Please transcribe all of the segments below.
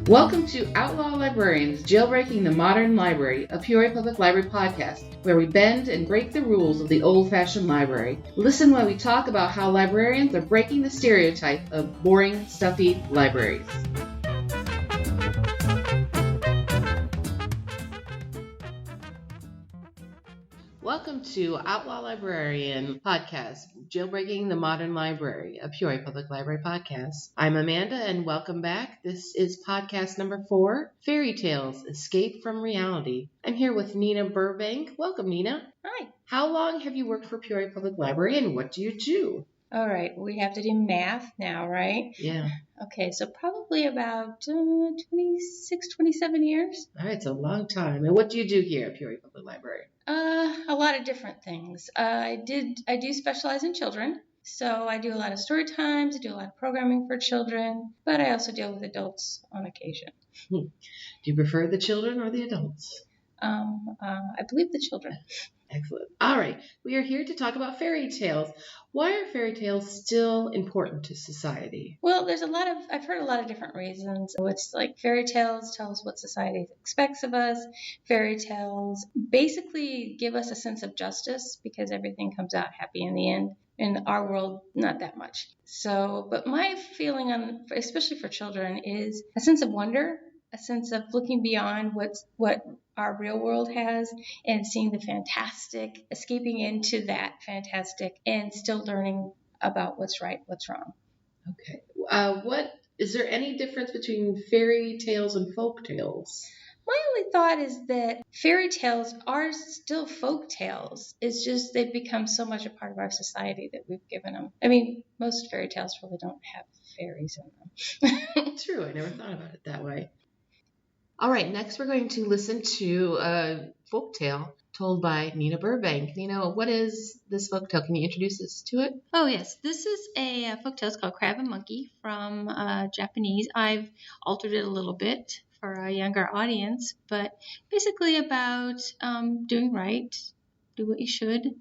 Welcome to Outlaw Librarians, Jailbreaking the Modern Library, a Peoria Public Library podcast, where we bend and break the rules of the old-fashioned library. Listen while we talk about how librarians are breaking the stereotype of boring, stuffy libraries. Welcome to Outlaw Librarian podcast, Jailbreaking the Modern Library, a Peoria Public Library podcast. I'm Amanda, and welcome back. This is podcast number 4, Fairytales, Escape from Reality. I'm here with Nena Burbank. Welcome, Nena. Hi. How long have you worked for Peoria Public Library, and what do you do? All right, we have to do math now, right? Yeah. Okay, so probably about 26, 27 years. All right, it's a long time. And what do you do here at Peoria Public Library? A lot of different things. I do specialize in children, so I do a lot of story times, I do a lot of programming for children, but I also deal with adults on occasion. Do you prefer the children or the adults? I believe the children. Excellent. All right. We are here to talk about fairy tales. Why are fairy tales still important to society? Well, I've heard a lot of different reasons. So it's like fairy tales tell us what society expects of us. Fairy tales basically give us a sense of justice because everything comes out happy in the end. In our world, not that much. So, but my feeling on, especially for children, is a sense of wonder, a sense of looking beyond what our real world has and seeing the fantastic, escaping into that fantastic and still learning about what's right, what's wrong. Okay. Is there any difference between fairy tales and folk tales? My only thought is that fairy tales are still folk tales. It's just they've become so much a part of our society that we've given them. I mean, most fairy tales really don't have fairies in them. True. I never thought about it that way. All right, next we're going to listen to a folktale told by Nena Burbank. Nena, what is this folktale? Can you introduce us to it? Oh, yes. This is a folktale. It's called Crab and Monkey from Japanese. I've altered it a little bit for a younger audience, but basically about doing right, do what you should.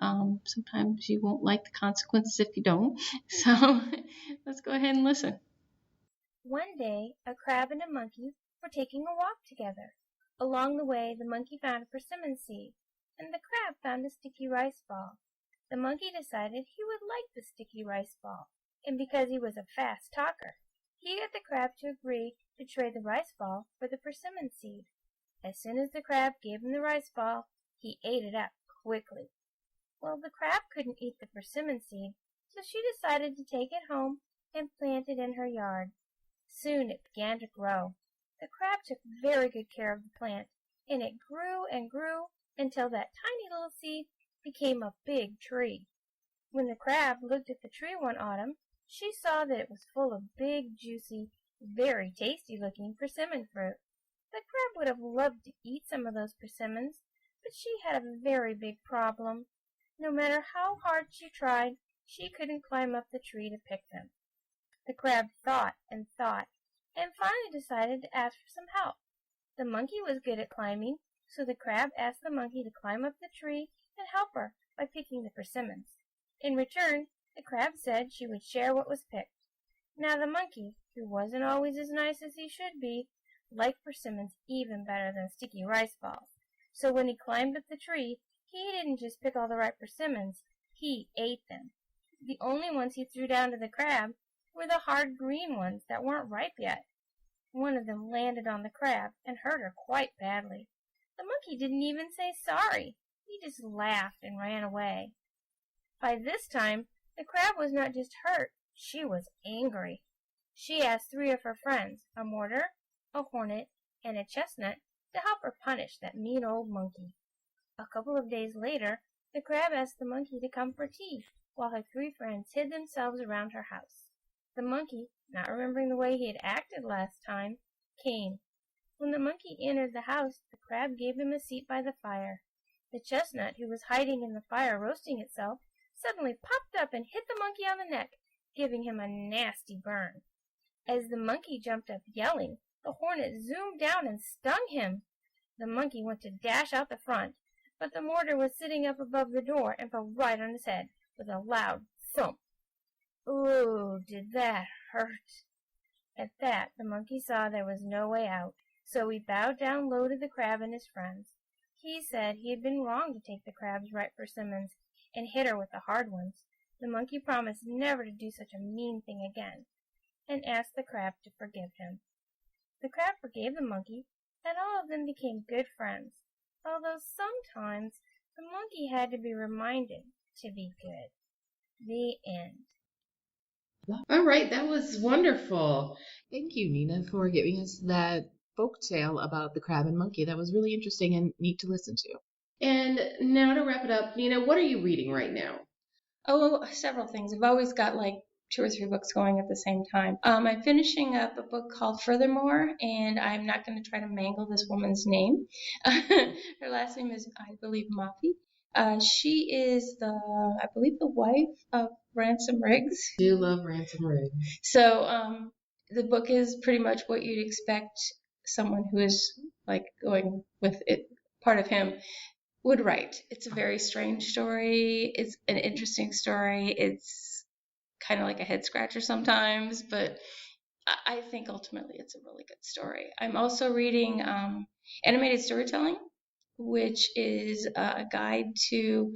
Sometimes you won't like the consequences if you don't. So let's go ahead and listen. One day, a crab and a monkey were taking a walk together. Along the way, the monkey found a persimmon seed, and the crab found a sticky rice ball. The monkey decided he would like the sticky rice ball, and because he was a fast talker, he got the crab to agree to trade the rice ball for the persimmon seed. As soon as the crab gave him the rice ball, he ate it up quickly. Well, the crab couldn't eat the persimmon seed, so she decided to take it home and plant it in her yard. Soon it began to grow. The crab took very good care of the plant, and it grew and grew until that tiny little seed became a big tree. When the crab looked at the tree one autumn, she saw that it was full of big, juicy, very tasty-looking persimmon fruit. The crab would have loved to eat some of those persimmons, but she had a very big problem. No matter how hard she tried, she couldn't climb up the tree to pick them. The crab thought and thought, and finally decided to ask for some help. The monkey was good at climbing, so the crab asked the monkey to climb up the tree and help her by picking the persimmons. In return, the crab said she would share what was picked. Now the monkey, who wasn't always as nice as he should be, liked persimmons even better than sticky rice balls. So when he climbed up the tree, he didn't just pick all the ripe persimmons, he ate them. The only ones he threw down to the crab were the hard green ones that weren't ripe yet. One of them landed on the crab and hurt her quite badly. The monkey didn't even say sorry. He just laughed and ran away. By this time, the crab was not just hurt, she was angry. She asked 3 of her friends, a mortar, a hornet, and a chestnut, to help her punish that mean old monkey. A couple of days later, the crab asked the monkey to come for tea, while her 3 friends hid themselves around her house. The monkey, not remembering the way he had acted last time, came. When the monkey entered the house, the crab gave him a seat by the fire. The chestnut, who was hiding in the fire roasting itself, suddenly popped up and hit the monkey on the neck, giving him a nasty burn. As the monkey jumped up yelling, the hornet zoomed down and stung him. The monkey went to dash out the front, but the mortar was sitting up above the door and fell right on his head with a loud thump. Ooh, did that hurt! At that, the monkey saw there was no way out, so he bowed down low to the crab and his friends. He said he had been wrong to take the crabs right for Simmons and hit her with the hard ones. The monkey promised never to do such a mean thing again, and asked the crab to forgive him. The crab forgave the monkey, and all of them became good friends, although sometimes the monkey had to be reminded to be good. The end. All right, that was wonderful. Thank you, Nena, for giving us that folk tale about the crab and monkey. That was really interesting and neat to listen to. And now to wrap it up, Nena, what are you reading right now? Oh, several things. I've always got like 2 or 3 books going at the same time. I'm finishing up a book called Furthermore, and I'm not going to try to mangle this woman's name. Her last name is, I believe, Mafi. She is I believe, the wife of Ransom Riggs. I do love Ransom Riggs. So the book is pretty much what you'd expect someone who is like going with it, part of him, would write. It's a very strange story. It's an interesting story. It's kind of like a head scratcher sometimes, but I think ultimately it's a really good story. I'm also reading Animated Storytelling, which is a guide to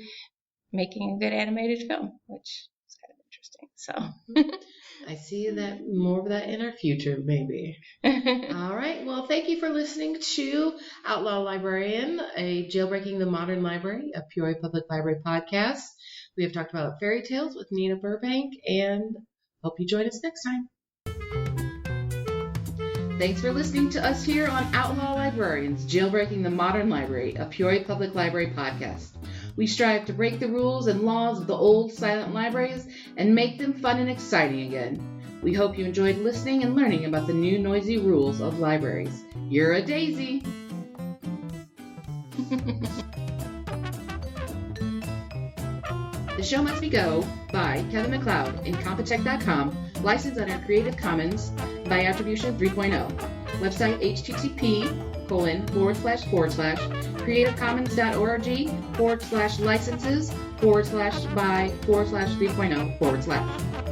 making a good animated film, which is kind of interesting. So I see that more of that in our future, maybe. All right. Well, thank you for listening to Outlaw Librarian, a Jailbreaking the Modern Library, a Peoria Public Library podcast. We have talked about Fairytales with Nena Burbank, and hope you join us next time. Thanks for listening to us here on Outlaw Librarians, Jailbreaking the Modern Library, a Peoria Public Library podcast. We strive to break the rules and laws of the old silent libraries and make them fun and exciting again. We hope you enjoyed listening and learning about the new noisy rules of libraries. You're a daisy! The Show Must Be Go by Kevin MacLeod, Incompetech.com, licensed under Creative Commons by Attribution 3.0. Website http://creativecommons.org/licenses/by/3.0/